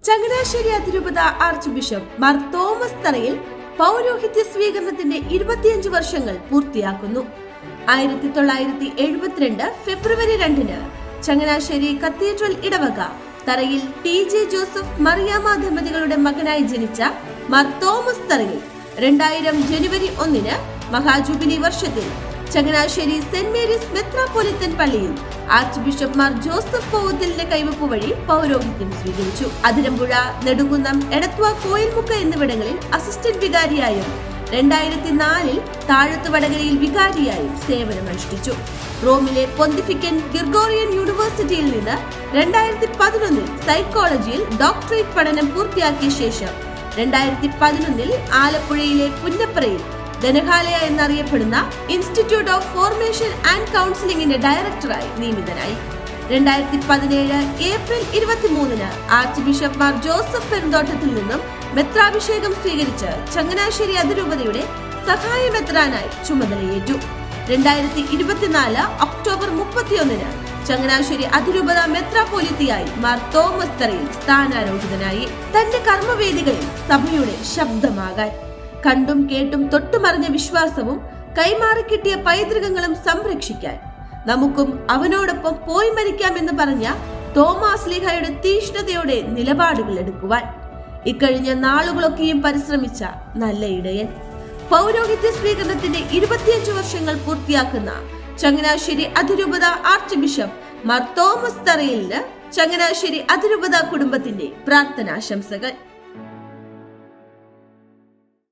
ചങ്ങനാശ്ശേരി അതിരൂപത archbishop Mar Thomas തറയിൽ പൗരോഹിത്യ സ്വീകരണത്തിന്റെ 25 വർഷങ്ങൾ പൂർത്തിയാക്കുന്നു. 1972 ഫെബ്രുവരി 2 ചങ്ങനാശ്ശേരി കത്തീഡ്രൽ ഇടവക തറയിൽ TJ ജോസഫ് മറിയാമ്മ ദമ്പതികളുടെ മകനായി ജനിച്ച മാർ തോമസ് തറയിൽ 2000 ജനുവരി 1 മഹാജൂബിലി വർഷത്തിൽ ചങ്ങനാശ്ശേരി സെന്റ് മേരീസ് മെത്രാപ്പൊലിത്തൻ പള്ളിയിൽ ആർച്ച് ബിഷപ്പ് മാർ ജോസഫ് പോവുതിലിന്റെ കൈവപ്പ് വഴി പൗരോഹിത്യം സ്വീകരിച്ചു. അതിരമ്പുഴ, നെടുങ്കുന്നം, എടത്വ, കോയിൽമുക്ക് എന്നിവിടങ്ങളിൽ അസിസ്റ്റന്റ് വികാരിയായും 2004 താഴത്ത് വടകരയിൽ വികാരിയായും സേവനമനുഷ്ഠിച്ചു. റോമിലെ പൊന്തിഫിക്കൻ ഗ്രിഗോറിയൻ യൂണിവേഴ്സിറ്റിയിൽ നിന്ന് 2011 സൈക്കോളജിയിൽ ഡോക്ടറേറ്റ് പഠനം പൂർത്തിയാക്കിയ ശേഷം 2011 ആലപ്പുഴയിലെ പുന്നപ്പറയിൽ ധനഹാലയ എന്നറിയപ്പെടുന്ന ഇൻസ്റ്റിറ്റ്യൂട്ട് ഓഫ് ഫോർമേഷൻ ആൻഡ് കൗൺസിലിംഗിന്റെ ഡയറക്ടറായി നിയമിതനായി. 2017 April 23 archbishop Mar Joseph പെരുന്തോട്ടത്തിൽ നിന്നും മെത്രാഭിഷേകം സ്വീകരിച്ച് ചങ്ങനാശ്ശേരി അതിരൂപതയുടെ സഹായ മെത്രാനായി ചുമതലയേറ്റു. 2024 ഒക്ടോബർ 31 ചങ്ങനാശ്ശേരി അതിരൂപത മെത്രാപ്പൊലിത്തയായി മാർ തോമസ് തറയിൽ സ്ഥാനാരോഹിതനായി. തന്റെ കർമ്മവേദികളിൽ സഭയുടെ ശബ്ദമാകാൻ, കണ്ടും കേട്ടും തൊട്ടുമറിഞ്ഞ വിശ്വാസവും കൈമാറിക്കിട്ടിയ പൈതൃകങ്ങളും സംരക്ഷിക്കാൻ നമുക്കും അവനോടൊപ്പം പോയി മരിക്കാമെന്ന് പറഞ്ഞ തോമാസ് ലീഹായുടെ തീഷ്ണതയോടെ നിലപാടുകൾ എടുക്കുവാൻ ഇക്കഴിഞ്ഞ നാളുകളൊക്കെയും പരിശ്രമിച്ച നല്ല ഇടയൻ. പൗരോഹിത്യ സ്വീകരണത്തിന്റെ 25 വർഷങ്ങൾ പൂർത്തിയാക്കുന്ന ചങ്ങനാശ്ശേരി അതിരൂപത ആർച്ച് ബിഷപ്പ് മാർ തോമസ് തറയിലിന് ചങ്ങനാശ്ശേരി അതിരൂപത കുടുംബത്തിന്റെ പ്രാർത്ഥനാശംസകൾ.